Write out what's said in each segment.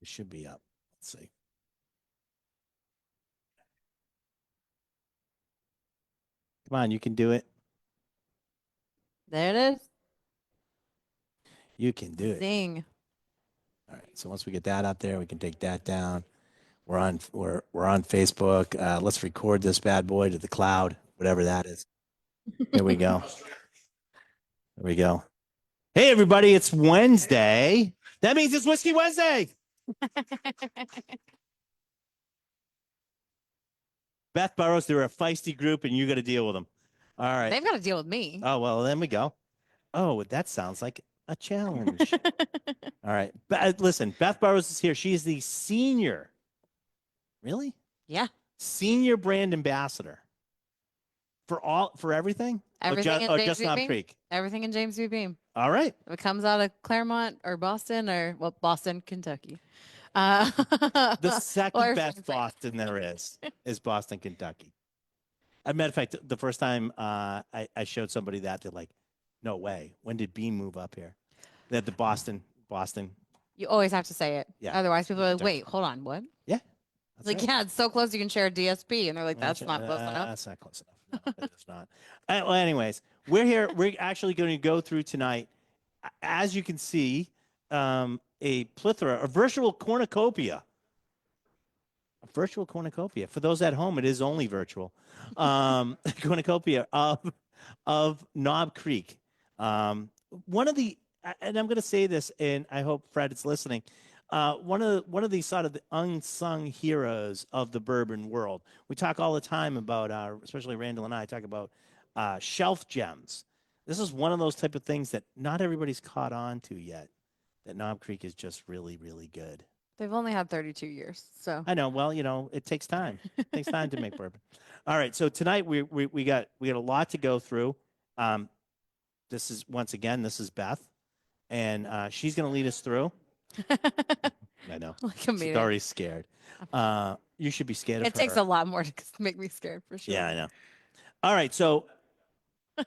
It should be up. Let's see. Come on, you can do it. There it is. You can do it. Zing. All right. So once we get that up there, we can take that down. We're on Facebook. Let's record this bad boy to the cloud, whatever that is. Here we go. There we go. Hey everybody, it's Wednesday. That means it's Whiskey Wednesday. Beth Burrows, they're a feisty group, and you got to deal with them. All right. They've got to deal with me. Oh well, then we go. Oh, that sounds like a challenge. All right. Listen, Beth Burrows is here. She is the senior. Really? Yeah. Senior brand ambassador for everything. Everything in or James just V. Knob Beam. Creek. Everything in James V. Beam. All right. If it comes out of Claremont or Boston or, well, Boston, Kentucky. The second Or best Frankfurt. Boston there is Boston, Kentucky. As a matter of fact, the first time I showed somebody that, they're like, "No way! When did Beam move up here?" That the Boston. You always have to say it. Yeah. Otherwise, people are like, Kentucky. wait, hold on, what? Yeah. It's like, right. yeah, it's so close you can share a DSP. And they're like, that's not close enough. That's not close enough. No, it is not. Well, anyways, we're here. We're actually going to go through tonight, as you can see, a plethora, a virtual cornucopia. A virtual cornucopia. For those at home, it is only virtual. Cornucopia of Knob Creek. One of the, and I'm going to say this, and I hope Fred is listening. One of these sort of the unsung heroes of the bourbon world. We talk all the time about, especially Randall and I talk about shelf gems. This is one of those type of things that not everybody's caught on to yet. That Knob Creek is just really, really good. They've only had 32 years. So I know. Well, it takes time. It takes time to make bourbon. All right. So tonight we got a lot to go through. This is once again, this is Beth, and she's going to lead us through. I know. like a She's meeting. already scared. You should be scared of It her. takes a lot more to make me scared for sure. Yeah, I know. All right. So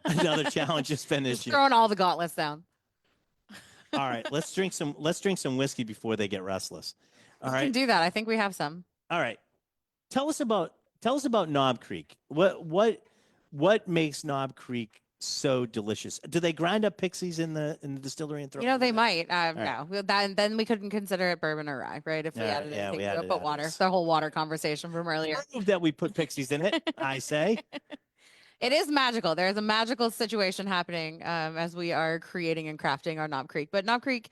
another challenge is Just finished. throwing all the gauntlets down. All right. Let's drink some whiskey before they get restless. All We can right. do that. I think we have some. All right. Tell us about Knob Creek. What makes Knob Creek so delicious? Do they grind up pixies in the distillery and throw? You know, it they in? might. right. No, then we couldn't consider it bourbon or rye, right? If we Yeah, added yeah, anything we to added it but others. water. The whole water conversation from earlier. Prove that we put pixies in it. I say. It is magical. There is a magical situation happening as we are creating and crafting our Knob Creek. But Knob Creek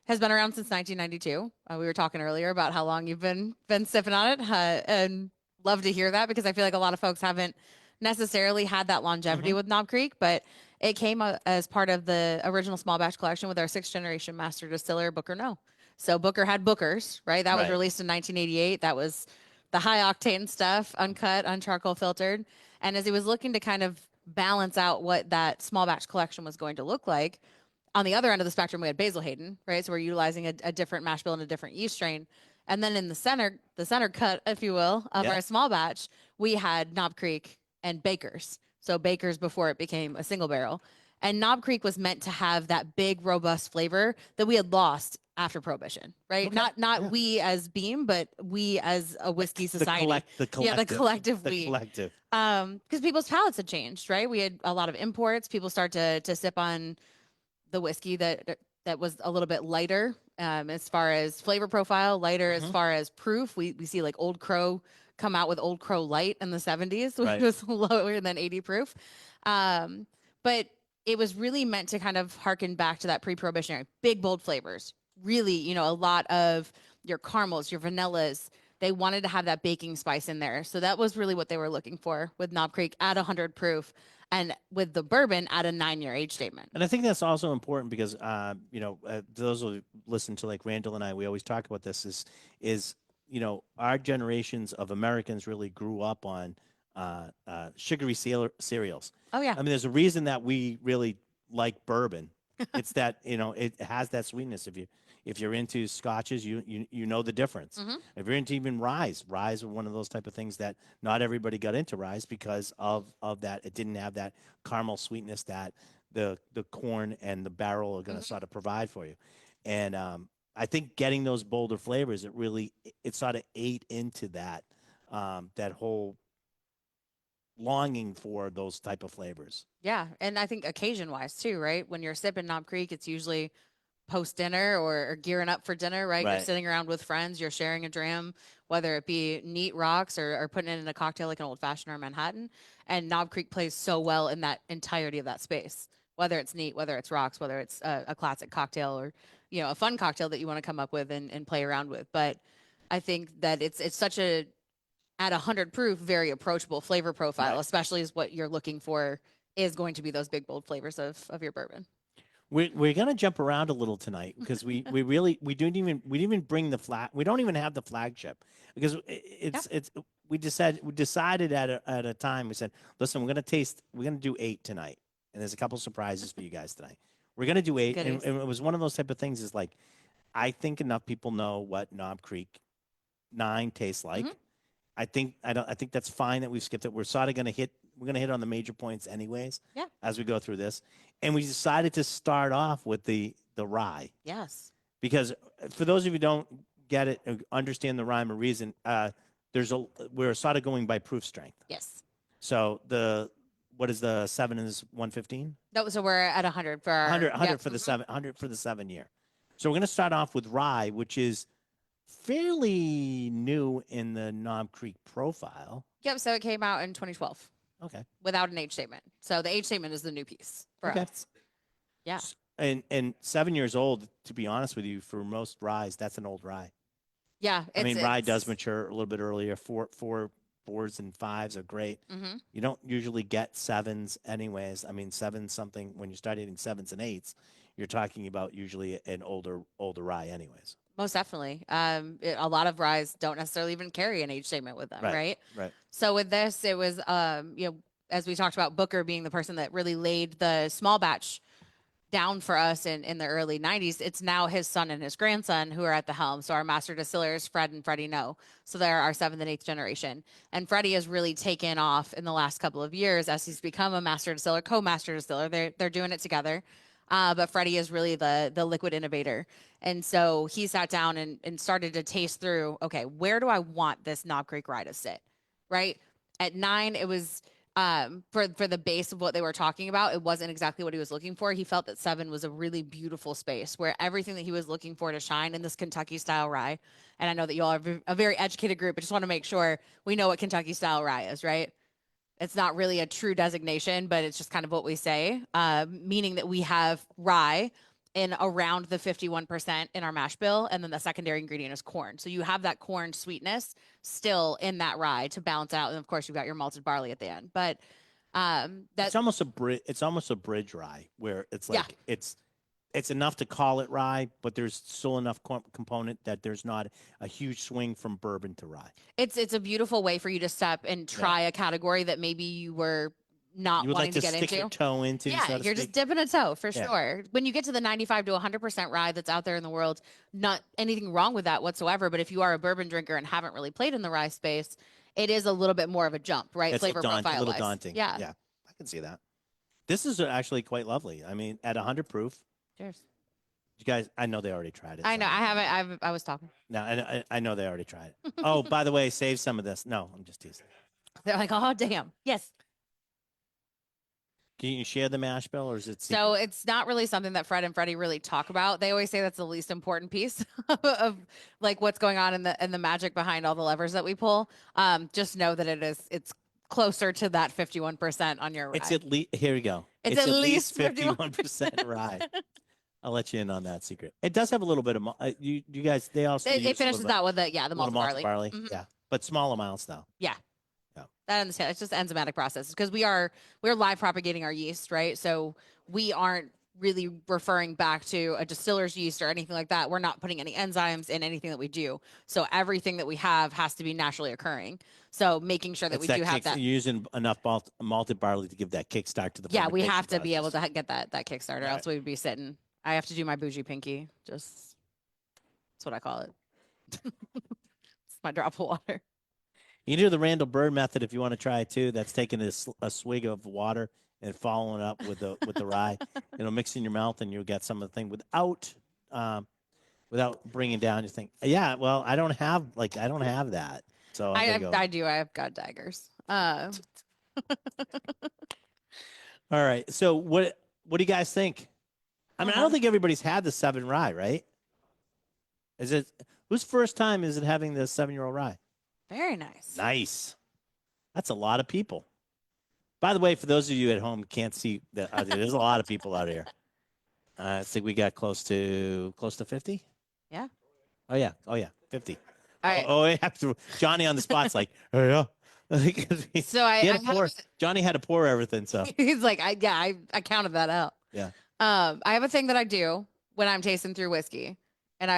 has been around since 1992. We were talking earlier about how long you've been sipping on it, and love to hear that because I feel like a lot of folks haven't necessarily had that longevity with Knob Creek, but it came as part of the original small batch collection with our sixth generation master distiller Booker No. So Booker had Bookers, right? That was Right. released in 1988. That was the high octane stuff, uncut, uncharcoal filtered. And as he was looking to kind of balance out what that small batch collection was going to look like, on the other end of the spectrum, we had Basil Hayden, right? So we're utilizing a different mash bill and a different yeast strain. And then in the center cut, if you will, of Yeah. our small batch, we had Knob Creek and Baker's. So Baker's before it became a single barrel. And Knob Creek was meant to have that big, robust flavor that we had lost after Prohibition, right? Okay. Not Yeah. we as Beam, but we as a whiskey society. The collective. Yeah, the collective The we. collective. Because people's palates had changed, right? We had a lot of imports. People start to sip on the whiskey that was a little bit lighter as far as flavor profile, lighter as far as proof. We see like Old Crow come out with Old Crow Light in the 70s, which Right. was lower than 80 proof. But it was really meant to kind of harken back to that pre-prohibitionary big bold flavors. Really, a lot of your caramels, your vanillas. They wanted to have that baking spice in there. So that was really what they were looking for with Knob Creek at 100 proof and with the bourbon at a 9-year age statement. And I think that's also important because, those who listen to like Randall and I, we always talk about this is, our generations of Americans really grew up on sugary cereals. Oh, yeah. I mean, there's a reason that we really like bourbon. It's that, it has that sweetness. If you're into scotches, you know the difference. If you're into even ryes are one of those type of things that not everybody got into ryes because of that. It didn't have that caramel sweetness that the corn and the barrel are going to sort of provide for you. And I think getting those bolder flavors, it sort of ate into that whole longing for those type of flavors. Yeah, and I think occasion wise too, right? When you're sipping Knob Creek, it's usually post dinner or gearing up for dinner, right? You're Right. sitting around with friends, you're sharing a dram, whether it be neat rocks or putting it in a cocktail like an old fashioned or Manhattan. And Knob Creek plays so well in that entirety of that space, whether it's neat, whether it's rocks, whether it's a classic cocktail or, a fun cocktail that you want to come up with and play around with. But I think that it's such a, at 100 proof, very approachable flavor profile, Right. especially as what you're looking for is going to be those big, bold flavors of your bourbon. We're gonna jump around a little tonight because we didn't even bring the flag. We don't even have the flagship because it's we decided at a time. We said, listen, we're gonna do 8 tonight, and there's a couple surprises for you guys tonight. We're gonna do 8, and it was one of those type of things. Is like, I think enough people know what Knob Creek 9 tastes like. I think that's fine that we've skipped it. We're sort of we're gonna hit on the major points anyways. Yeah. As we go through this, and we decided to start off with the rye. Yes. Because for those of you who don't get it, understand the rhyme or reason, we're sort of going by proof strength. Yes. So what is the 7 is 115? No, so we're at 100 for 100 for the 100 for the 7 year. So we're gonna start off with rye, which is fairly new in the Knob Creek profile. Yep. So it came out in 2012. Okay. Without an age statement. So the age statement is the new piece for us. Yeah. And 7 years old, to be honest with you, for most ryes, that's an old rye. Yeah. I mean, rye does mature a little bit earlier. Fours and 5s are great. You don't usually get 7s anyways. I mean, 7 something, when you start hitting 7s and 8s, you're talking about usually an older rye anyways. Most definitely. A lot of ryes don't necessarily even carry an age statement with them, right? Right. So with this, it was, as we talked about, Booker being the person that really laid the small batch down for us in the early 90s. It's now his son and his grandson who are at the helm. So our master distillers, Fred and Freddie, know. So they're our 7th and 8th generation. And Freddie has really taken off in the last couple of years as he's become a master distiller, co-master distiller. They're doing it together. But Freddie is really the liquid innovator. And so he sat down and started to taste through, okay, where do I want this Knob Creek rye to sit? Right? At 9, it was for the base of what they were talking about, it wasn't exactly what he was looking for. He felt that 7 was a really beautiful space where everything that he was looking for to shine in this Kentucky style rye. And I know that you all are a very educated group, but just want to make sure we know what Kentucky style rye is, right? It's not really a true designation, but it's just kind of what we say, meaning that we have rye in around the 51% in our mash bill, and then the secondary ingredient is corn. So you have that corn sweetness still in that rye to balance out, and of course you've got your malted barley at the end. But it's almost a bridge rye where it's like it's enough to call it rye, but there's still enough component that there's not a huge swing from bourbon to rye. It's a beautiful way for you to step and try a category that maybe you were not wanting to get stick into. Your toe into. Yeah, so you're just dipping a toe for sure. When you get to the 95 to 100% rye that's out there in the world, not anything wrong with that whatsoever. But if you are a bourbon drinker and haven't really played in the rye space, it is a little bit more of a jump, right? It's Flavor profile, a little daunting. Yeah, I can see that. This is actually quite lovely. I mean, at 100 proof. Cheers. You guys, I know they already tried it. I know. I haven't. I was talking. No, I know they already tried it. Oh, by the way, save some of this. No, I'm just teasing. They're like, oh, damn. Yes. Can you share the mash bill, or is it secret? So it's not really something that Fred and Freddie really talk about. They always say that's the least important piece of like what's going on in the magic behind all the levers that we pull. Just know that it's closer to that 51% on your rye. It's at least here we go. It's at least 51% rye. I'll let you in on that secret. It does have a little bit of you guys. They also it finishes out with the malted barley. Yeah, but small amounts though. Yeah. That understand. It's just enzymatic process because we're live propagating our yeast, right? So we aren't really referring back to a distiller's yeast or anything like that. We're not putting any enzymes in anything that we do. So everything that we have has to be naturally occurring. So making sure that we do have that. Using enough malted barley to give that kickstart to the we have to be able to get that kickstart, or else we would be sitting. I have to do my bougie pinky. Just that's what I call it. It's my drop of water. You can do the Randall Bird method if you want to try it too. That's taking a swig of water and following it up with the rye. Mix in your mouth, and you'll get some of the thing without without bringing down, you think, yeah, well, I don't have that. So I'm I gonna I, go. I do. I've got daggers. All right. So what do you guys think? I mean, I don't Uh-huh. think everybody's had the 7 rye, right? Is it whose first time is it having the 7-year-old rye? Very nice. Nice. That's a lot of people. By the way, for those of you at home who can't see that there's a lot of people out here. I think we got close to 50. Yeah. Oh yeah. 50. All right. Oh, yeah. Johnny on the spot's like, oh yeah. So I have, Johnny had to pour everything. So he's like, I counted that out. yeah. I have a thing that I do when I'm tasting through whiskey, and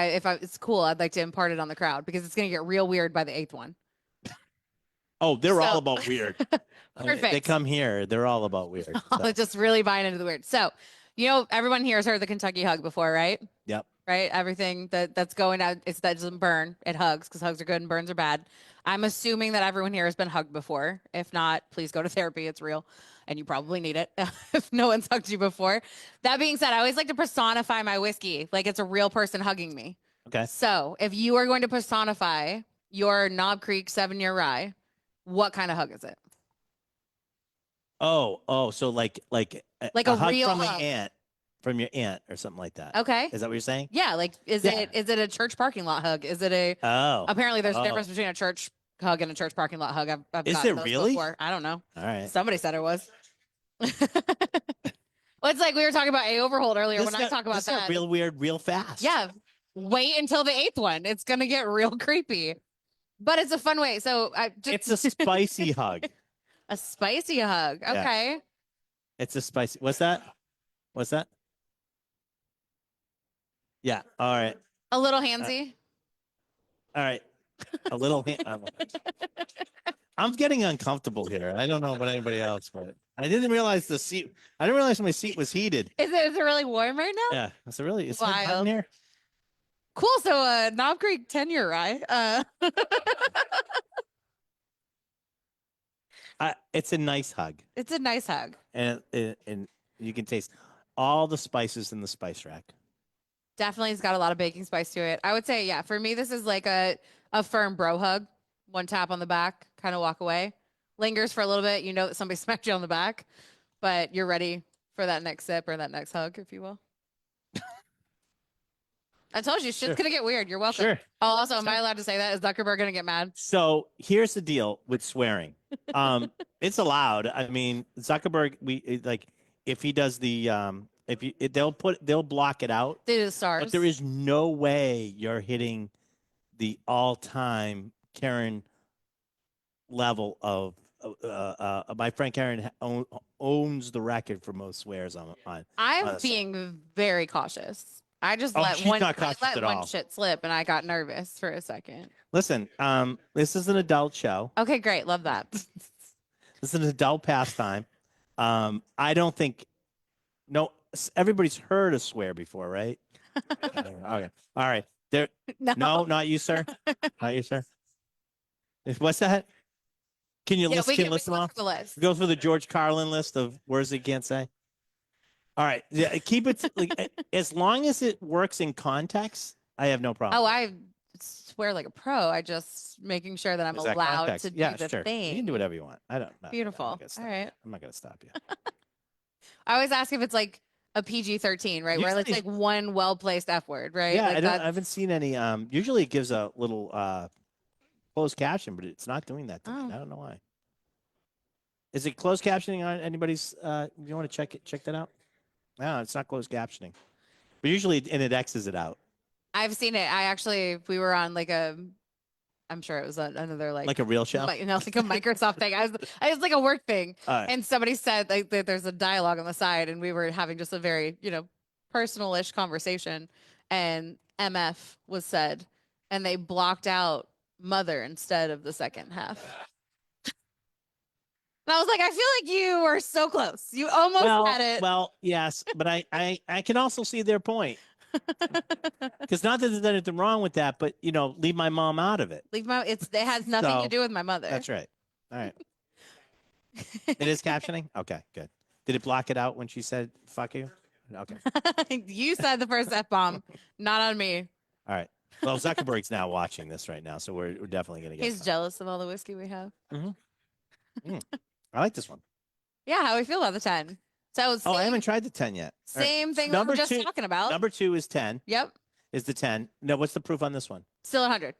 it's cool, I'd like to impart it on the crowd because it's gonna get real weird by the 8th one. Oh, they're all So- about weird. I mean, Perfect. they come here. They're all about weird. So. Just really buying into the weird. So, everyone here has heard the Kentucky hug before, right? Yep. Right? Everything that's going out, that doesn't burn. It hugs because hugs are good and burns are bad. I'm assuming that everyone here has been hugged before. If not, please go to therapy. It's real. And you probably need it if no one's hugged you before. That being said, I always like to personify my whiskey like it's a real person hugging me. Okay. So if you are going to personify your Knob Creek 7-year rye, what kind of hug is it? Oh, so like Like a a hug real from hug. the aunt, from your aunt or something like that. Okay. Is that what you're saying? Yeah. Like, is Yeah. it a church parking lot hug? Is it a, Oh. apparently there's a Oh. difference between a church hug and a church parking lot hug. I've Is gotten there those really? before. I don't know. All right. Somebody said it was. Well, it's like we were talking about A Overhold earlier. This when I talk about this got that, real weird, real fast. yeah, wait until the 8th one. It's gonna get real creepy, but it's a fun way. So It's a spicy hug. a spicy hug. Yeah. Okay. It's a spicy. What's that? What's that? Yeah. All right. A little handsy. All right. A little. I'm getting uncomfortable here. I don't know about anybody else, but I didn't realize the seat. I didn't realize my seat was heated. Is it really warm right now? Yeah. It's really. It's hot Wild. in here. Cool. So Knob Creek 10-year rye. It's a nice hug, It's a nice hug. and you can taste all the spices in the spice rack. Definitely it's got a lot of baking spice to it. I would say, yeah, for me, this is like a firm bro hug. One tap on the back, kind of walk away. Lingers for a little bit. You know that somebody smacked you on the back, but you're ready for that next sip or that next hug, if you will. I told you, shit's going to get weird. You're welcome. Sure. Oh, also, am I allowed to say that? Is Zuckerberg going to get mad? So here's the deal with swearing. It's allowed. I mean, Zuckerberg, if he does the they'll block it out. They do the stars. But there is no way you're hitting the all-time Karen level of my friend Karen owns the record for most swears on. I'm being very cautious. I just let she's one not cautious let at one all. shit slip, and I got nervous for a second. Listen, this is an adult show. Okay, great, love that. This is an adult pastime. I don't think everybody's heard a swear before, right? Okay, all right. There, no, not you, sir. Not you, sir. What's that? Can you list? Can you list them off? The list. Go through the George Carlin list of words he can't say. All right, yeah, keep it as long as it works in context. I have no problem. Oh, I swear like a pro. I just making sure that I'm Is that allowed context? to do Yeah, the sure. thing. You can do whatever you want. I don't know. Beautiful. I'm not All right. I'm not gonna stop you. I always ask if it's like a PG-13, right? Where it's Usually- like one well-placed F word, right? Yeah, like I haven't seen any. Usually it gives a little closed caption, but it's not doing that to me. Oh. I don't know why. Is it closed captioning on anybody's? You want to check that out? No, it's not closed captioning. But usually, it X's it out. I've seen it. We were on like I'm sure it was another Like a real show. like a Microsoft thing. I was like a work thing. And somebody said like that there's a dialogue on the side, and we were having just a very, personal-ish conversation, and MF was said, and they blocked out mother instead of the second half. And I was like, I feel like you were so close. You almost had it. Well, yes, but I can also see their point. Because not that there's anything wrong with that, but leave my mom out of it. It has nothing to do with my mother. That's right. All right. It is captioning? Okay, good. Did it block it out when she said fuck you? Okay. You said the first F-bomb, not on me. All right. Well, Zuckerberg's now watching this right now, so we're definitely gonna get. He's some. jealous of all the whiskey we have. I like this one. Yeah, how we feel about the 10. So Oh, I same, haven't tried the 10 yet. All right. same thing we Number were just two- talking about. Number 2 is 10. Yep. Is the 10. No, what's the proof on this one? Still 100.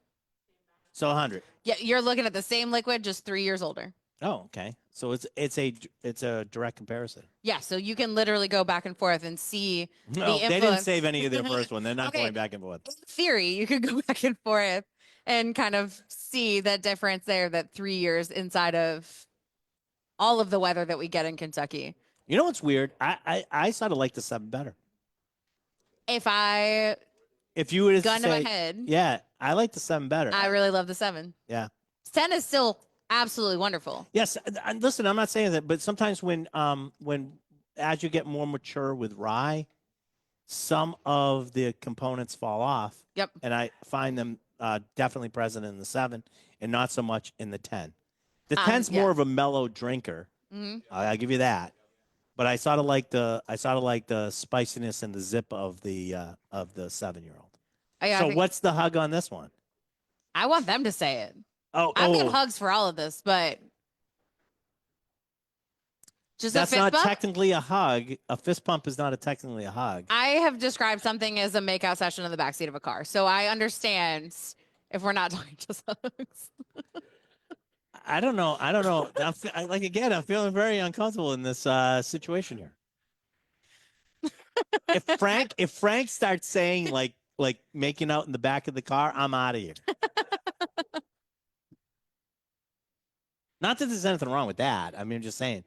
So 100. Yeah, you're looking at the same liquid, just 3 years older. Oh, okay. So it's a direct comparison. Yeah, so you can literally go back and forth and see No, the they didn't influence. save any of their first one. They're not Okay. going back and forth. In theory, you could go back and forth and kind of see that difference there, that 3 years inside of all of the weather that we get in Kentucky. You know what's weird? I sort of like the 7 better. If I If you were to gun to say, my head, yeah, I like the 7 better. I really love the 7. Yeah. 10 is still absolutely wonderful. Yes, and listen, I'm not saying that, but sometimes when as you get more mature with rye, some of the components fall off. Yep. And I find them definitely present in the 7 and not so much in the 10. The 10's yeah. more of a mellow drinker. Mm-hmm. I'll give you that. But I sort of like the spiciness and the zip of the 7-year-old. Yeah, So what's the hug on this one? I want them to say it. Oh, I've got hugs for all of this, but just that's a fist not bump? technically a hug. A fist pump is not technically a hug. I have described something as a makeout session in the backseat of a car, so I understand if we're not talking just hugs. I don't know. I'm feeling very uncomfortable in this situation here. If Frank starts saying like making out in the back of the car, I'm out of here. Not that there's anything wrong with that. I mean, I'm just saying,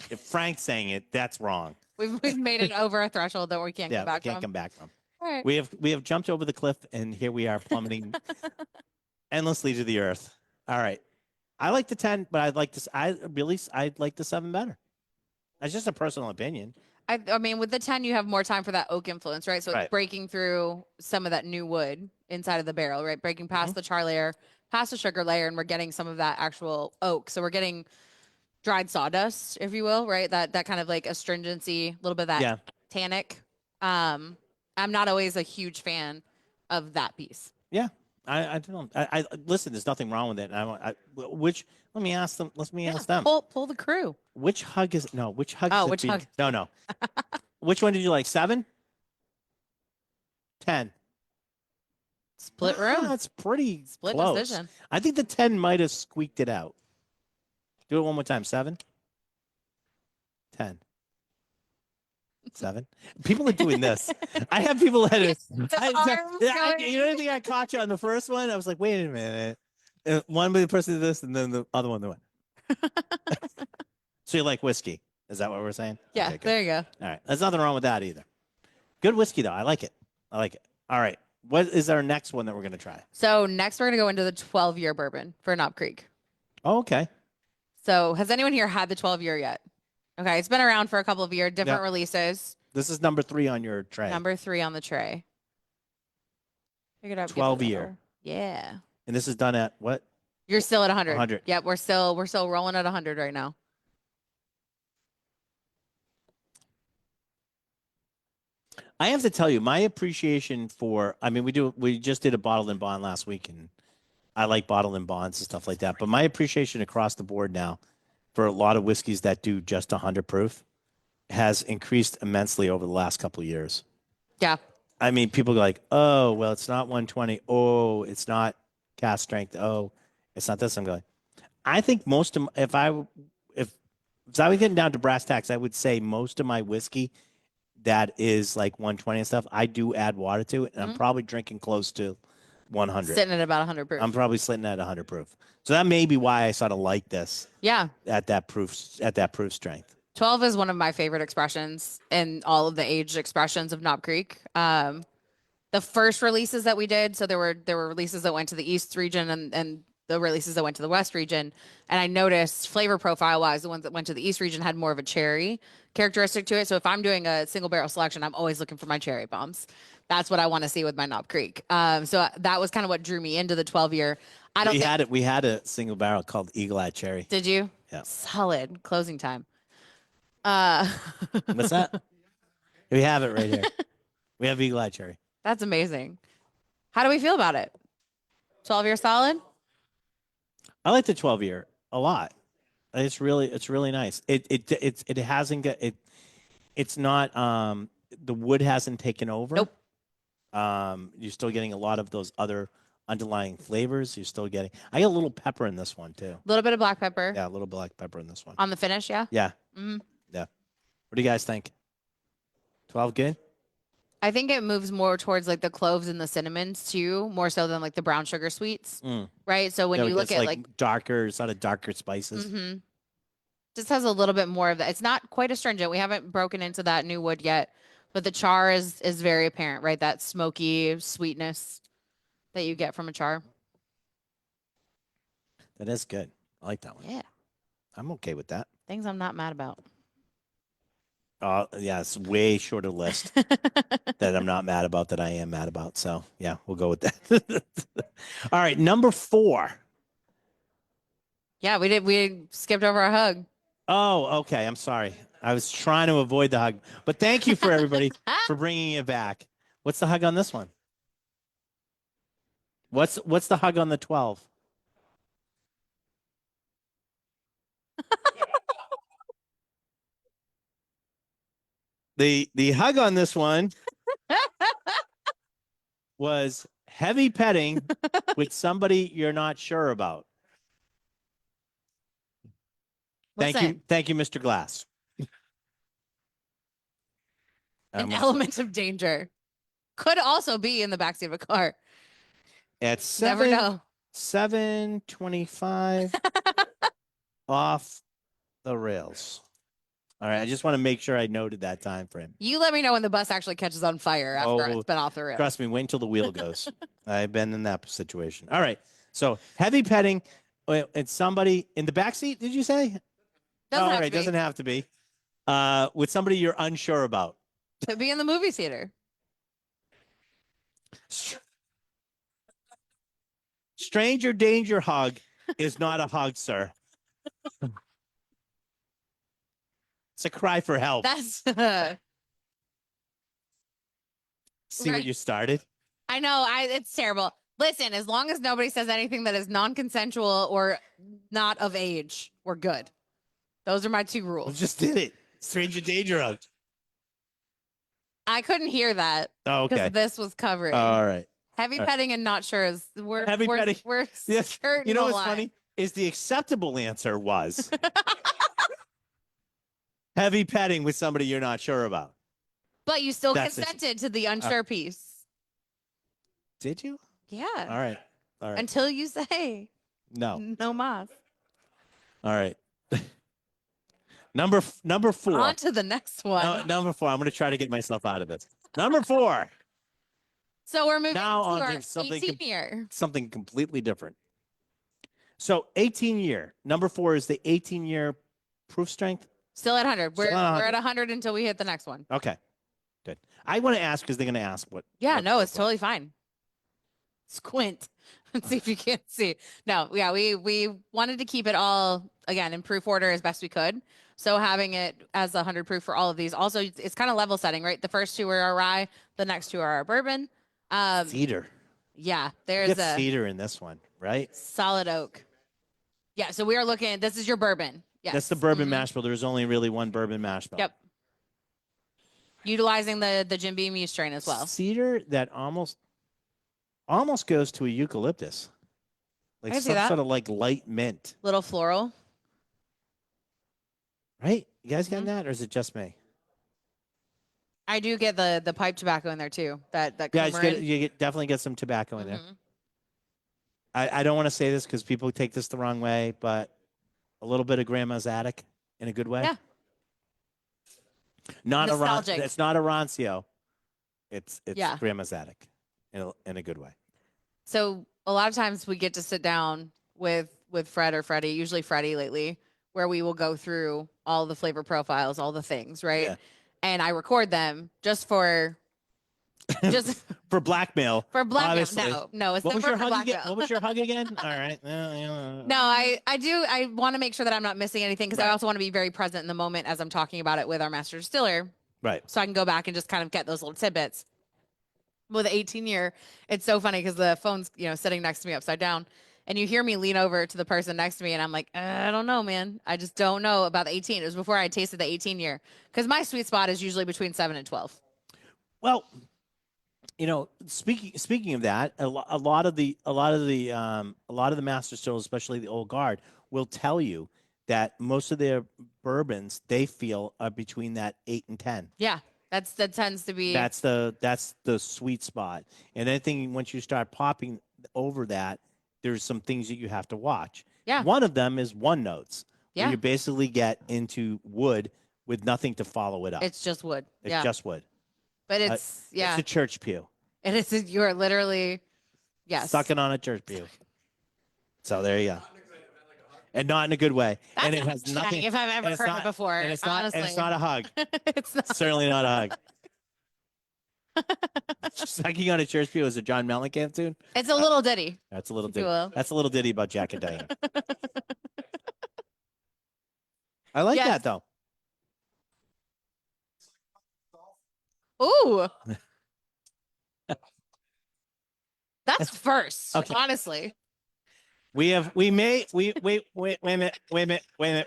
if Frank's saying it, that's wrong. We've made it over a threshold that we can't Yeah, come back we can't from. come back from. All right. We have jumped over the cliff, and here we are plummeting endlessly to the earth. All right, I like the 10, but I'd like the 7 better. That's just a personal opinion. I mean, with the 10, you have more time for that oak influence, right? So Right. it's breaking through some of that new wood inside of the barrel, right? Breaking past the char layer, past the sugar layer, and we're getting some of that actual oak. So we're getting dried sawdust, if you will, right? That kind of like astringency, a little bit of that tannic. I'm not always a huge fan of that piece. Yeah, I don't. I listen. There's nothing wrong with it. Let me ask them. Let me ask them. Pull the crew. Which hug is no? Which hug? Oh, is which hug? No. Which one did you like? 7? 10. Split room. That's pretty Split close. decision. I think the 10 might have squeaked it out. Do it one more time. 7. 10. 7. People are doing this. I have people that you know anything I caught you on the first one? I was like, wait a minute. One person did this, and then the other one went. So you like whiskey? Is that what we're saying? Yeah, Okay, there you go. All right. There's nothing wrong with that either. Good whiskey, though. I like it. All right. What is our next one that we're going to try? So next we're going to go into the 12-year bourbon for Knob Creek. Oh, okay. So has anyone here had the 12-year yet? Okay. It's been around for a couple of years, different releases. This is number 3 on your tray. Number 3 on the tray. Pick it up. 12-year. Yeah. And this is done at what? You're still at 100. 100. Yep. We're still rolling at 100 right now. I have to tell you, my appreciation for, I mean, we just did a bottled and bond last week, and I like bottled and bonds and stuff like that. But my appreciation across the board now for a lot of whiskeys that do just 100 proof has increased immensely over the last couple of years. Yeah. I mean, people go like, oh, well, it's not 120. Oh, it's not cast strength. Oh, it's not this. I'm going, I think most of, if I was getting down to brass tacks, I would say most of my whiskey that is like 120 and stuff, I do add water to it, and I'm probably drinking close to 100. Sitting at about 100 proof. I'm probably sitting at 100 proof. So that may be why I sort of like this. Yeah. At that proof strength. 12 is one of my favorite expressions in all of the aged expressions of Knob Creek. The first releases that we did, so there were releases that went to the East region and the releases that went to the West region. And I noticed flavor profile wise, the ones that went to the East region had more of a cherry characteristic to it. So if I'm doing a single barrel selection, I'm always looking for my cherry bombs. That's what I want to see with my Knob Creek. So that was kind of what drew me into the 12-year. We had a single barrel called Eagle Eye Cherry. Did you? Yeah. Solid closing time. What's that? We have it right here. We have Eagle Eye Cherry. That's amazing. How do we feel about it? 12-year solid? I like the 12-year a lot. It's really nice. It hasn't got it. It's not the wood hasn't taken over. Nope. You're still getting a lot of those other underlying flavors. You're still getting. I got a little pepper in this one too. A little bit of black pepper. Yeah, a little black pepper in this one. On the finish, yeah? Yeah. Mm-hmm. Yeah. What do you guys think? 12 good? I think it moves more towards like the cloves and the cinnamons too, more so than like the brown sugar sweets, right? So when you look at like darker, it's not a darker spices. Just has a little bit more of that. It's not quite astringent. We haven't broken into that new wood yet, but the char is very apparent, right? That smoky sweetness that you get from a char. That is good. I like that one. Yeah. I'm okay with that. Things I'm not mad about. Yeah, it's way shorter list that I'm not mad about that I am mad about. So yeah, we'll go with that. All right, number 4. Yeah, we skipped over a hug. Oh, okay. I'm sorry. I was trying to avoid the hug, but thank you for everybody for bringing it back. What's the hug on this one? What's the hug on the 12? The hug on this one was heavy petting with somebody you're not sure about. Thank you, Mr. Glass. An element of danger could also be in the backseat of a car. At Never know. 7:25 off the rails. All right, I just want to make sure I noted that time frame. You let me know when the bus actually catches on fire after it's been off the rails. Trust me, wait until the wheel goes. I've been in that situation. All right, so heavy petting. It's somebody in the backseat, did you say? Doesn't have all right, to be. doesn't have to be. With somebody you're unsure about. Could be in the movie theater. Stranger danger hug is not a hug, sir. It's a cry for help. That's See what you started? I know. It's terrible. Listen, as long as nobody says anything that is non-consensual or not of age, we're good. Those are my 2 rules. I just did it. Stranger danger hug. I couldn't hear that. Oh, okay. Because this was covering. All right. Heavy petting and not sure is we're petting. We're yes. skirting You know the what's line. funny is the acceptable answer was heavy petting with somebody you're not sure about. But you still consented to the unsure piece. Did you? Yeah. All right. Until you say no mas. All right. Number 4. On to the next one. Number 4. I'm going to try to get myself out of this. Number 4. So we're moving now to on our to something 18 year. Something completely different. So 18 year. Number 4 is the 18-year proof strength. Still at 100. We're at at 100 until we hit the next one. Okay. Good. I want to ask because they're going to ask what. Yeah, no, it's totally fine. Squint and see if you can't see. No, yeah, we wanted to keep it all again in proof order as best we could. So having it as 100 proof for all of these. Also, it's kind of level setting, right? The first 2 are our rye, the next 2 are our bourbon. Cedar. Yeah, there's a cedar in this one, right? Solid oak. Yeah, so we are looking. This is your bourbon. Yes. That's the bourbon mash bill. There's only really one bourbon mash bill. Yep. Utilizing the Jim Beam yeast strain as well. Cedar that almost goes to a eucalyptus, like some sort of like light mint. Little floral. Right? You guys got that, or is it just me? I do get the pipe tobacco in there too. That you definitely get some tobacco in there. I don't want to say this because people take this the wrong way, but a little bit of Grandma's attic in a good way. Yeah. Not nostalgic. It's not a rancio. It's Grandma's attic in a good way. So a lot of times we get to sit down with Fred or Freddie, usually Freddie lately, where we will go through all the flavor profiles, all the things, right? Yeah. And I record them just for blackmail. For blackmail. Obviously. No, it's what was never your for hug blackmail. again? What was your hug again? All right. No, I want to make sure that I'm not missing anything because I also want to be very present in the moment as I'm talking about it with our master distiller. Right. So I can go back and just kind of get those little tidbits. with the 18 year, it's so funny because the phone's, sitting next to me upside down. And you hear me lean over to the person next to me, and I'm like, I don't know, man. I just don't know about the 18. It was before I tasted the 18 year, because my sweet spot is usually between 7 and 12. Well, speaking of that, a lot of the master stills, especially the old guard, will tell you that most of their bourbons they feel are between that 8 and 10. Yeah, that tends to be. That's the sweet spot. And I think once you start popping over that, there's some things that you have to watch. Yeah. One of them is one notes. Yeah. Where you basically get into wood with nothing to follow it up. It's just wood. It's just wood. But it's It's a church pew. It is. You're literally, yes, sucking on a church pew. So there you go. And not in a good way. That's and it has nothing. If I've ever heard it before, and it's not. honestly. And it's not a hug. It's not. Certainly not a hug. Sucking on a church pew is a John Mellencamp tune. It's a little ditty. That's a little ditty. That's a little ditty about Jack and Diane. I like that though. Ooh. That's first, okay. Honestly. We may wait a minute.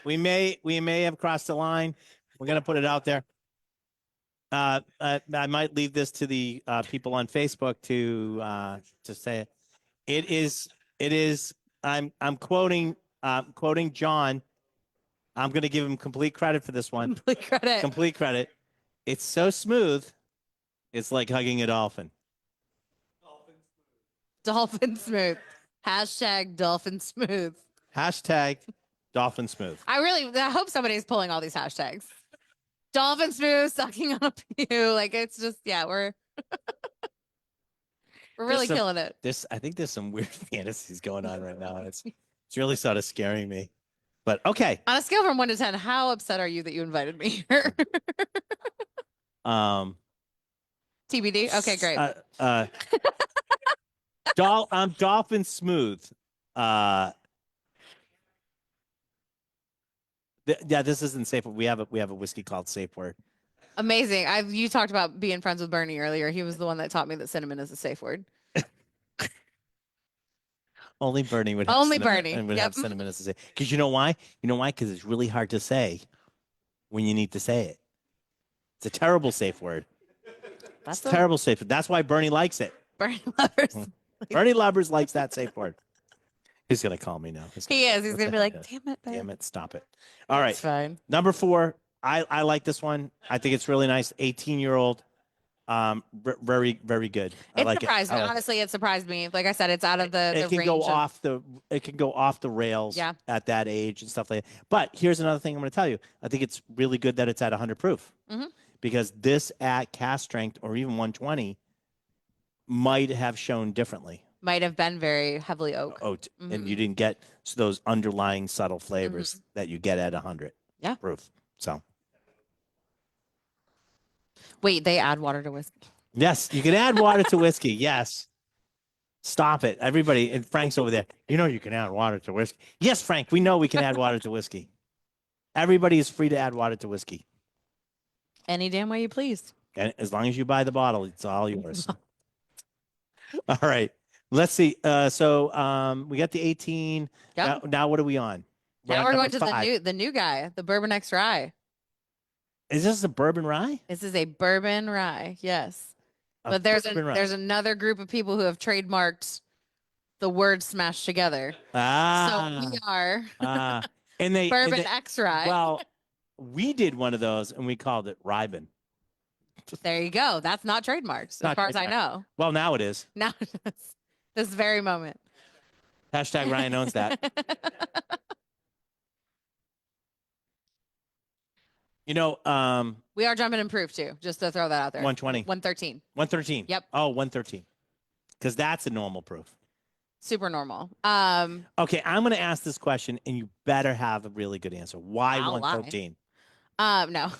We may have crossed the line. We're gonna put it out there. I might leave this to the people on Facebook to say it. It is. I'm quoting John. I'm gonna give him complete credit for this one. Complete credit. It's so smooth. It's like hugging a dolphin. Dolphin smooth. Hashtag dolphin smooth. Hashtag dolphin smooth. I hope somebody's pulling all these hashtags. Dolphin smooth, sucking on a pew. Like it's just, we're really killing it. I think there's some weird fantasies going on right now. It's really sort of scaring me. But okay. On a scale from 1 to 10, how upset are you that you invited me here? TBD. Okay, great. I'm dolphin smooth. This isn't safe. We have a whiskey called Safe Word. Amazing. You talked about being friends with Bernie earlier. He was the one that taught me that cinnamon is a safe word. Only Bernie would. Have cinnamon as a safe. Because you know why? Because it's really hard to say when you need to say it. It's a terrible safe word. That's terrible safe word. That's why Bernie likes it. Bernie lovers. Bernie lovers likes that safe word. He's gonna call me now. He is. He's gonna be like, "Damn it, babe. Damn it, stop it." All right, it's fine. Number 4. I like this one. I think it's really nice. 18-year-old. Very, very good. It surprised me. Honestly, it surprised me. Like I said, it's out of the it can range go off the rails at that age and stuff like that. But here's another thing I'm going to tell you. I think it's really good that it's at 100 proof. Mm-hmm. Because this at cask strength or even 120 might have shown differently. Might have been very heavily oaked. Mm-hmm. And you didn't get those underlying subtle flavors that you get at 100 proof. So. Wait, they add water to whiskey? Yes, you can add water to whiskey. Yes. Stop it. Everybody, and Frank's over there. You can add water to whiskey. Yes, Frank, we know we can add water to whiskey. Everybody is free to add water to whiskey. Any damn way you please. And as long as you buy the bottle, it's all yours. All right. Let's see. So we got the 18. Yep. Now what are we on? Now we're going to the new guy, the Bourbon X Rye. Is this a bourbon rye? This is a bourbon rye, yes. But there's another group of people who have trademarked the word smashed together. So we are Bourbon X Rye. Well, we did one of those and we called it Rybin. There you go. That's not trademarked as far as I know. Well, now it is. Now it is. This very moment. Hashtag Ryan owns that. We are jumping in proof too, just to throw that out there. 120. 113. 113. Yep. Oh, 113. Because that's a normal proof. Super normal. Okay, I'm going to ask this question, and you better have a really good answer. Why 113? No.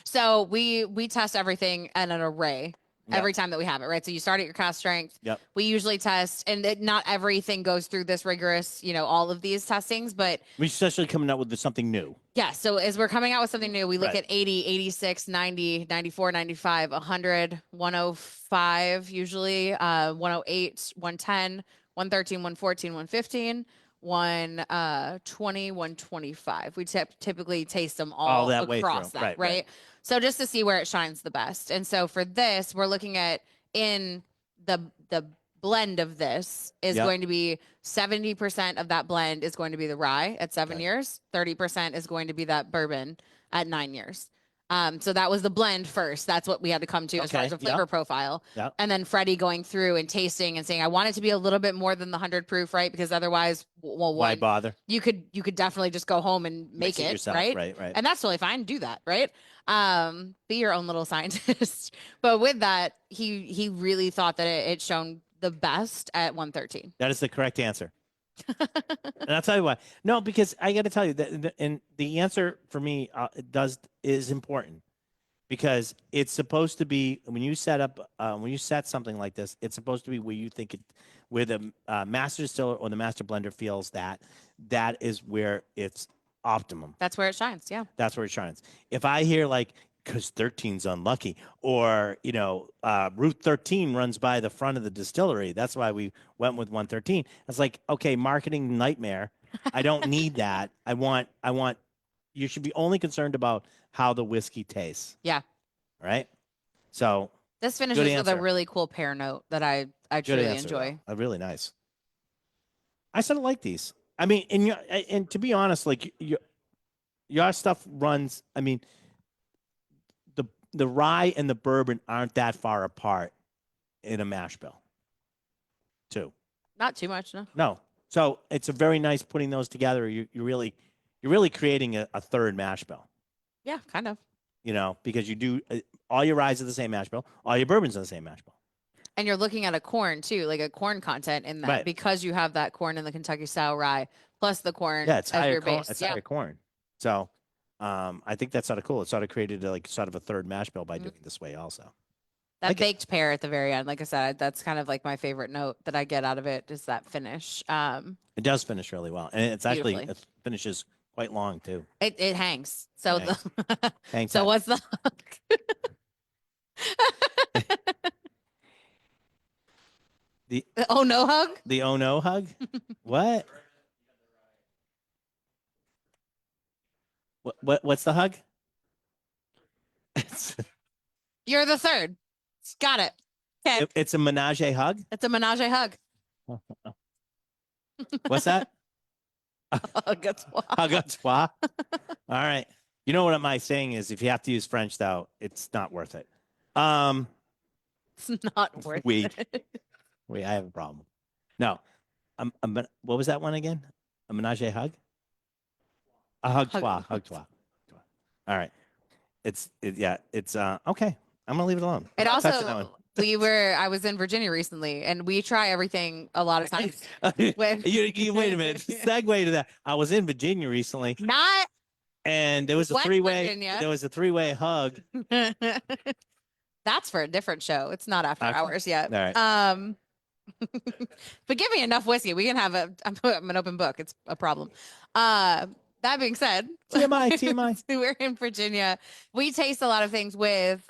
So we test everything at an array every time that we have it, right? So you start at your cast strength. Yep. We usually test, and not everything goes through this rigorous, all of these testings, but We're especially coming up with something new. yeah. So as we're coming out with something new, we look Right. at 80, 86, 90, 94, 95, 100, 105, usually 108, 110, 113, 114, 115. 120, 125. We typically taste them all that way across through. that, Right. right? So just to see where it shines the best. And so for this, we're looking at in the blend of this is Yep. going to be 70% of that blend is going to be the rye at 7 Okay. years. 30% is going to be that bourbon at 9 years. So that was the blend first. That's what we had to come to as far Okay, as a flavor profile. Yep. And then Freddie going through and tasting and saying, I want it to be a little bit more than the 100 proof, right? Because otherwise, well, Why one, bother? you could definitely just go home and make Mix it it yourself. right? Right. And that's totally fine. Do that, right? Be your own little scientist. But with that, he really thought that it shone the best at 113. That is the correct answer. And I'll tell you why. No, because I got to tell you that, and the answer for me is important, because it's supposed to be when you set something like this, it's supposed to be where you think it, where the master distiller or the master blender feels that is where it's optimum. That's where it shines. Yeah. That's where it shines. If I hear like, because 13's unlucky, or Route 13 runs by the front of the distillery, that's why we went with 113. It's like, okay, marketing nightmare. I don't need that. I want. You should be only concerned about how the whiskey tastes. Yeah. Right. So this finishes with a answer. really cool pear note that I truly enjoy. Really nice. I sort of like these. I mean, and to be honest, like your stuff runs. I mean, the rye and the bourbon aren't that far apart in a mash bill, too. Not too much, no. No. So it's a very nice putting those together. You're really creating a third mash bill. Yeah, kind of. Because you do all your ryes are the same mash bill, all your bourbons are the same mash bill. And you're looking at a corn too, like a corn content in that, right, because you have that corn in the Kentucky style rye plus the corn. Yeah, it's as higher your corn. base. It's higher corn. So I think that's sort of cool. It sort of created sort of a third mash bill by doing it this way also. That baked pear at the very end, like I said, that's kind of like my favorite note that I get out of it is that finish. It does finish really well, and it's actually Beautifully. it finishes quite long too. It hangs. So Hangs so up. what's the The oh no hug? The oh no hug? What? What's the hug? You're the third. Got it. Okay. It's a menage a hug. It's a menage a hug. What's that? Hug à trois. Hug à trois. All right. You know what my saying is? If you have to use French, though, it's not worth it. It's not worth Wait. it. Wait, I have a problem. No. What was that one again? A menage a hug? A hug trois. Hug trois. All right. It's okay. I'm gonna leave it alone. It Touch also that one. I was in Virginia recently and we try everything a lot of times. You wait a minute. Segue to that. I was in Virginia recently, Not and there was a West three-way. Virginia. There was a three-way hug. That's for a different show. It's not after Okay. hours yet. All right. But give me enough whiskey. We can have I'm an open book. It's a problem. That being said, TMI. we're in Virginia. We taste a lot of things with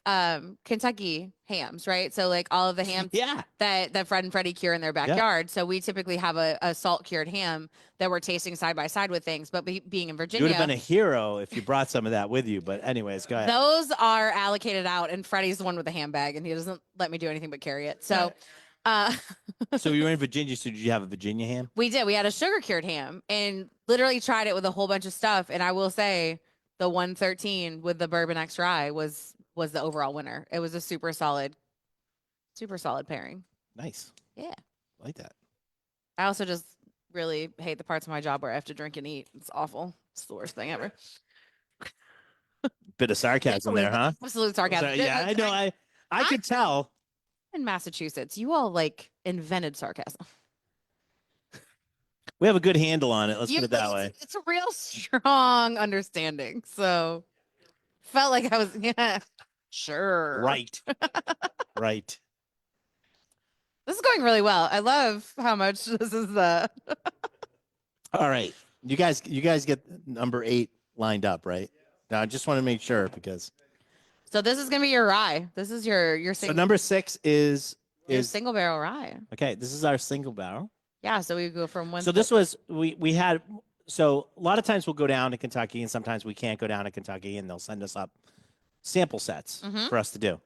Kentucky hams, right? So like all of the hams Yeah. that Fred and Freddie cure in their backyard. So we typically have a salt cured ham that we're tasting side by side with things. But being in You Virginia, would have been a hero if you brought some of that with you. But anyways, go ahead. those are allocated out, and Freddie's the one with the ham bag, and he doesn't let me do anything but carry it. So So you were in Virginia. So did you have a Virginia ham? we did. We had a sugar cured ham and literally tried it with a whole bunch of stuff. And I will say the 113 with the bourbon X rye was the overall winner. It was a super solid pairing. Nice. Yeah. I like that. I also just really hate the parts of my job where I have to drink and eat. It's awful. It's the worst thing ever. Bit of sarcasm there, huh? Absolute sarcasm. Yeah, I know. I could tell. In Massachusetts, you all like invented sarcasm. We have a good handle on it. Let's put it that way. It's a real strong understanding. So felt like I was, yeah. Sure. Right. Right. This is going really well. I love how much this is All right. You guys get number 8 lined up, right? Now I just want to make sure because So this is gonna be your rye. This is your so number 6 is single barrel rye. okay. This is our single barrel. Yeah, so we go from one. So this was we had so a lot of times we'll go down to Kentucky and sometimes we can't go down to Kentucky and they'll send us up sample sets for us to do.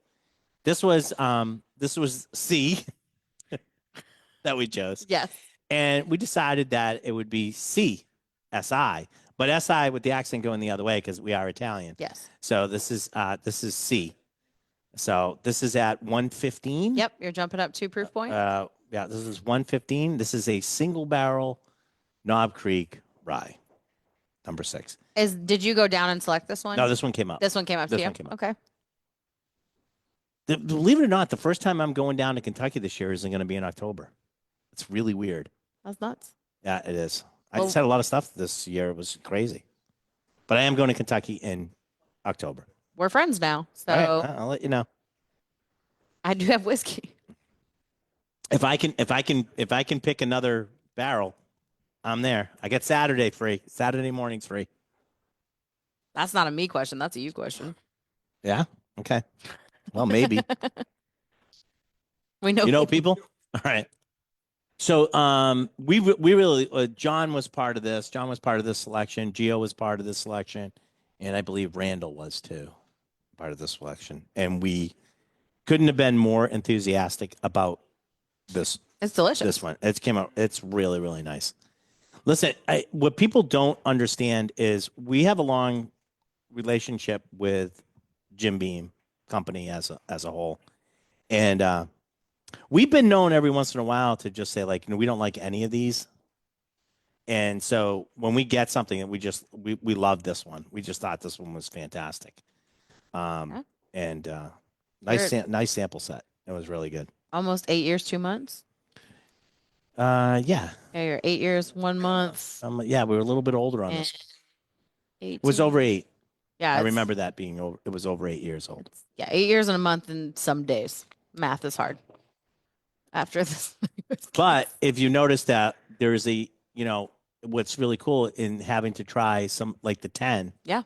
This was C that we chose. Yes. And we decided that it would be SI, but SI with the accent going the other way because we are Italian. Yes. So this is C. So this is at 115. Yep, you're jumping up 2 proof points. Yeah, this is 115. This is a single barrel Knob Creek rye, number 6. Did you go down and select this one? No, this one came up. This one came up to This you. one came up. Okay. Believe it or not, the first time I'm going down to Kentucky this year isn't going to be in October. It's really weird. That's nuts. Yeah, it is. I just had a lot of stuff this year. It was crazy. But I am going to Kentucky in October. We're friends now, so All right, I'll let you know. I do have whiskey. If I can pick another barrel, I'm there. I get Saturday free. Saturday morning's free. That's not a me question. That's a you question. Yeah. Okay. Well, maybe. We know. You know people. All right. So we really John was part of this. John was part of this selection. Gio was part of this selection, and I believe Randall was too, part of this selection. And we couldn't have been more enthusiastic about this. It's delicious. This one. It came out. It's really, really nice. Listen, what people don't understand is we have a long relationship with Jim Beam Company as a whole, and we've been known every once in a while to just say like, we don't like any of these. And so when we get something that we love this one, we just thought this one was fantastic. And nice sample set. It was really good. Almost 8 years, 2 months. Yeah. Yeah, you're 8 years, 1 month. Yeah, we were a little bit older on this. 18. It was over 8. Yeah, I remember that being over. It was over 8 years old. Yeah, 8 years and a month and some days. Math is hard. After this, but if you notice that there is what's really cool in having to try some like the 10. Yeah.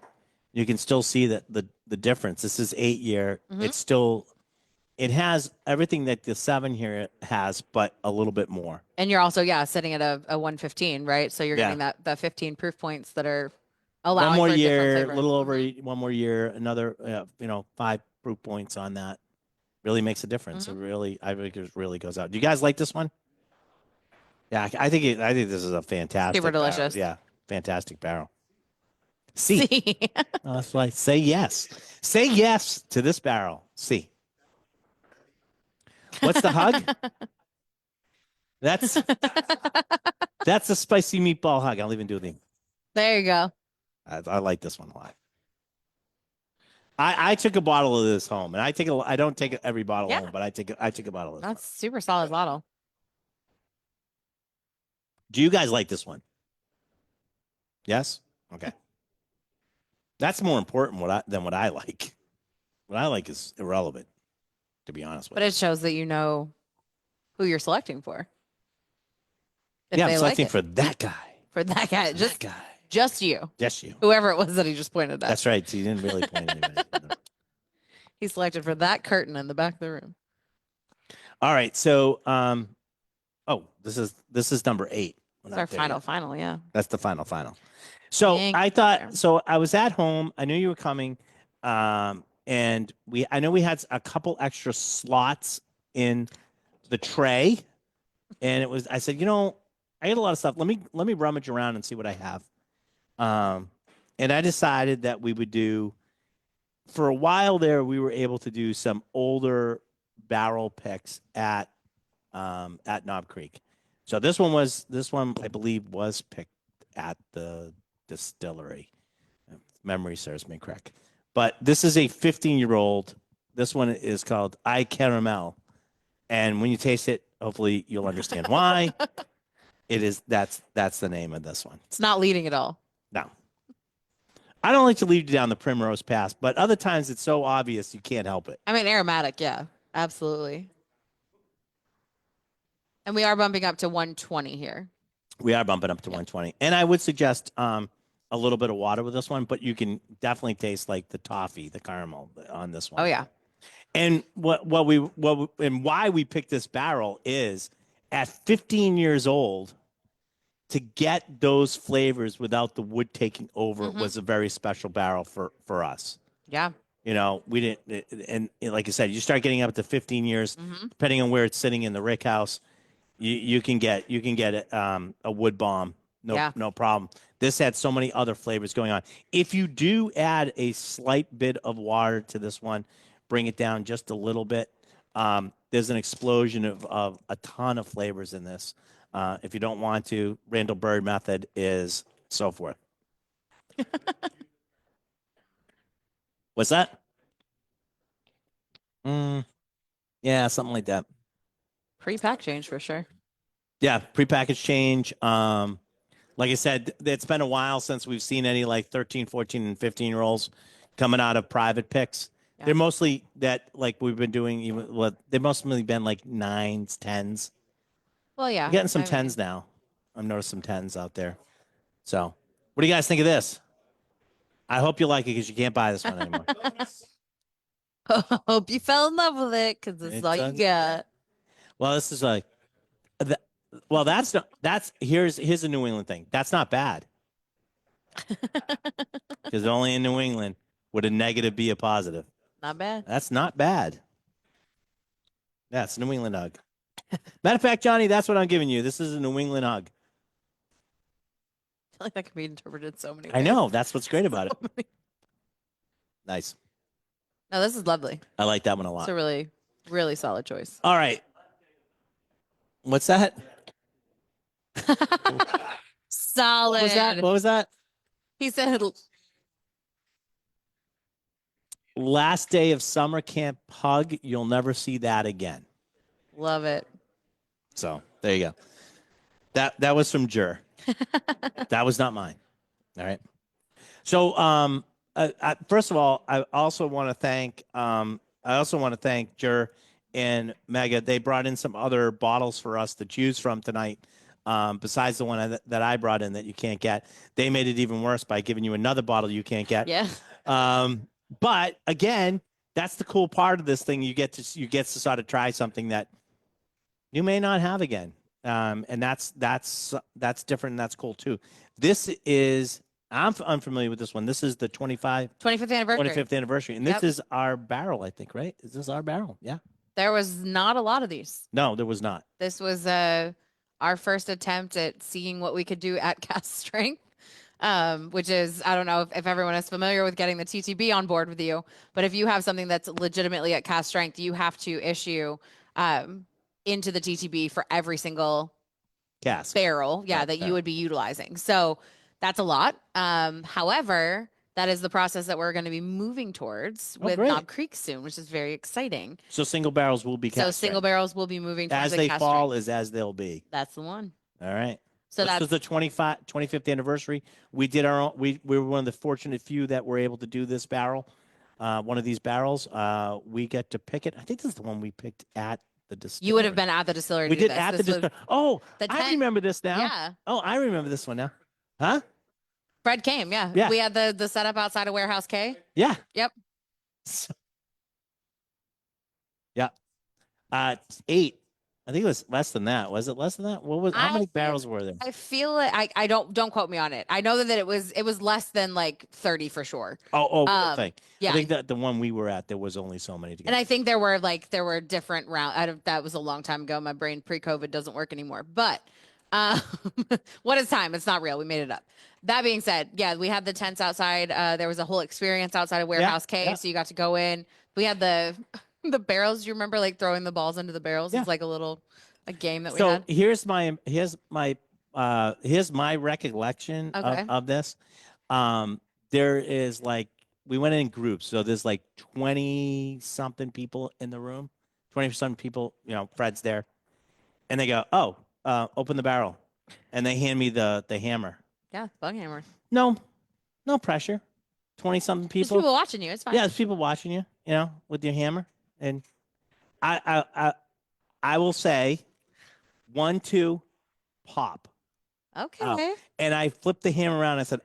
You can still see that the difference. This is 8 year. Mm-hmm. It has everything that the 7 here has, but a little bit more. And you're also, sitting at a 115, right? So you're getting that 15 proof points that are allowing one more for a different year, flavor. a little over 1 more year, another 5 proof points on that. Really makes a difference. Mm-hmm. I think it really goes out. Do you guys like this one? Yeah, I think this is a fantastic. Super delicious. Barrel. Yeah, fantastic barrel. C. Oh, that's why. Say yes. Say yes to this barrel. C. What's the hug? That's a spicy meatball hug. I'll even do the. There you go. I like this one a lot. I took a bottle of this home, and I don't take every bottle home, but I took a bottle of this. That's super solid bottle. Do you guys like this one? Yes? Okay. That's more important than what I like. What I like is irrelevant, to be honest with you. But it shows that you know who you're selecting for. Yeah, I'm selecting for that guy. For that guy. That guy. Just you. Just you. Whoever it was that he just pointed at. That's right. He didn't really point anybody. He selected for that curtain in the back of the room. All right. So, this is number 8. That's our final, yeah. That's the final. So I was at home. I knew you were coming. And I know we had a couple extra slots in the tray. And I said, I got a lot of stuff. Let me rummage around and see what I have. And I decided that we would do, for a while there, we were able to do some older barrel picks at Knob Creek. So this one I believe was picked at the distillery. If memory serves me correct. But this is a 15-year-old. This one is called I Caramel. And when you taste it, hopefully you'll understand why. It is that's the name of this one. It's not leading at all. No. I don't like to lead you down the primrose path, but other times it's so obvious you can't help it. I mean, aromatic, yeah, absolutely. And we are bumping up to 120 here. We are bumping up to 120. And I would suggest a little bit of water with this one, but you can definitely taste like the toffee, the caramel on this one. Oh yeah. And and why we picked this barrel is at 15 years old, to get those flavors without the wood taking over was a very special barrel for us. Yeah. You know, we didn't, and like I said, you start getting up to 15 years, depending on where it's sitting in the rick house, you can get a wood bomb, no problem. This had so many other flavors going on. If you do add a slight bit of water to this one, bring it down just a little bit. There's an explosion of a ton of flavors in this. If you don't want to, Randall Bird method is so forth. What's that? Yeah, something like that. Pre-pack change for sure. Yeah, prepackaged change. Like I said, it's been a while since we've seen any like 13, 14, and 15-year-olds coming out of private picks. Yeah. They're mostly that like we've been doing even they've mostly been like 9s, 10s. Well, yeah. We're getting some 10s now. I've noticed some 10s out there. So, what do you guys think of this? I hope you like it because you can't buy this one anymore. Hope you fell in love with it because it's all you got. Well, this is like, well, that's here's a New England thing. That's not bad. Because only in New England would a negative be a positive. Not bad. That's not bad. That's New England hug. Matter of fact, Johnny, that's what I'm giving you. This is a New England hug. I feel like that can be interpreted so many ways. I know. That's what's great about it. Nice. No, this is lovely. I like that one a lot. It's a really, really solid choice. All right. What's that? Solid. What was that? What was that? He said, Last day of summer camp hug. You'll never see that again. love it. So there you go. That was from Jur. That was not mine. All right. So first of all, I also want to thank Jur and Mega. They brought in some other bottles for us to choose from tonight. Besides the one that I brought in that you can't get. They made it even worse by giving you another bottle you can't get. Yeah. But again, that's the cool part of this thing. You get to sort of try something that you may not have again. And that's different, and that's cool too. This is I'm unfamiliar with this one. This is the 25th anniversary. And this is our barrel, I think, right? Is this our barrel? Yeah. There was not a lot of these. No, there was not. This was our first attempt at seeing what we could do at cast strength. Which is, I don't know if everyone is familiar with getting the TTB on board with you, but if you have something that's legitimately at cast strength, you have to issue into the TTB for every single cask barrel, that you would be utilizing. So that's a lot. However, that is the process that we're going to be moving towards with Knob Creek soon, which is very exciting. So single barrels will be cast So single barrels will be moving towards as they fall is as they'll be. That's the one. All right. So this was the 25th anniversary. We did our own. We were one of the fortunate few that were able to do this barrel. One of these barrels. We get to pick it. I think this is the one we picked at the distillery. You would have been at the distillery. We did at the distillery. Oh, I remember this now. Yeah. Oh, I remember this one now. Huh? Fred came. Yeah. Yeah. We had the setup outside of Warehouse K. Yeah. Yep. Yeah. 8. I think it was less than that. Was it less than that? How many barrels were there? I feel like I don't quote me on it. I know that it was less than like 30 for sure. Thing. Yeah. I think that the one we were at, there was only so many to get. And I think there were different rounds. That was a long time ago. My brain pre-COVID doesn't work anymore. But what is time? It's not real. We made it up. That being said, yeah, we had the tents outside. There was a whole experience outside of Warehouse K. So you got to go in. We had the barrels. You remember like throwing the balls into the barrels? Yeah. It's like a game that we had. So here's my recollection of this. There is like, we went in groups. So there's like 20 something people in the room, 20 something people, Fred's there, and they go, open the barrel. And they hand me the hammer. Yeah. Bug hammer. No pressure. 20-something There's people. people watching you. It's fine. Yeah, there's people watching you, with your hammer. And I will say 1, 2, pop. Okay. And I flipped the hammer around. And I said,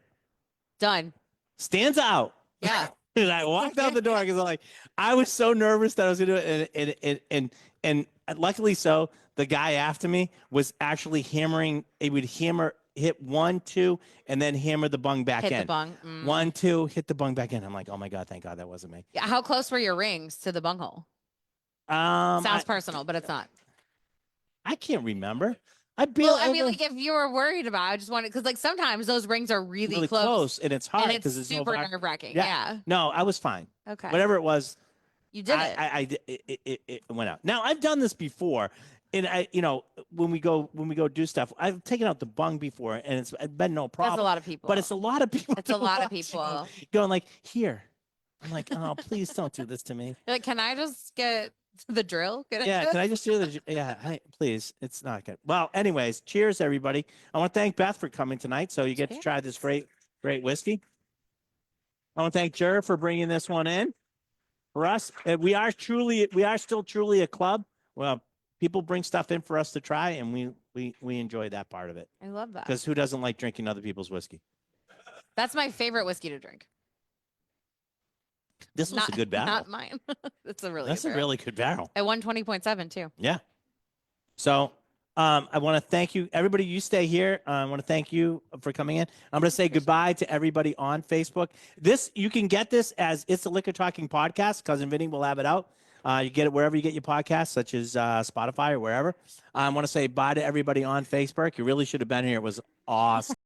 Done. stands out. Yeah. And I walked out the door because I was so nervous that I was going to do it. And luckily so, the guy after me was actually hammering. He would hit 1, 2, and then hammer the bung back in. Hit the bung. 1, 2, hit the bung back in. I'm like, oh my God, thank God that wasn't me. Yeah. How close were your rings to the bunghole? Sounds personal, but it's not. I can't remember. Well, I mean, like if you were worried about, I just wanted because like sometimes those rings are really close, and it's hard and because it's it's super nerve-wracking. Yeah. Yeah. No, I was fine. Okay. Whatever it was, You did it. it went out. Now I've done this before, and when we go do stuff, I've taken out the bung before, and it's been no problem. That's a lot of people. But it's a lot of people. It's a lot of people going like here. I'm like, oh, please don't do this to me. You're like, can I just get the drill? Can I just do the? Yeah, please. It's not good. Well, anyways, cheers, everybody. I want to thank Beth for coming tonight, so you get to try this great whiskey. I want to thank Jer for bringing this one in for us. We are still truly a club. Well, people bring stuff in for us to try, and we enjoy that part of it. I love that. Because who doesn't like drinking other people's whiskey? That's my favorite whiskey to drink. This was a good barrel. Not mine. That's a really good barrel. At 120.7 too. Yeah. So I want to thank you. Everybody, you stay here. I want to thank you for coming in. I'm going to say goodbye to everybody on Facebook. You can get this as It's a Liquor Talking Podcast. Cousin Vinny will have it out. You get it wherever you get your podcasts, such as Spotify or wherever. I want to say bye to everybody on Facebook. You really should have been here. It was awesome.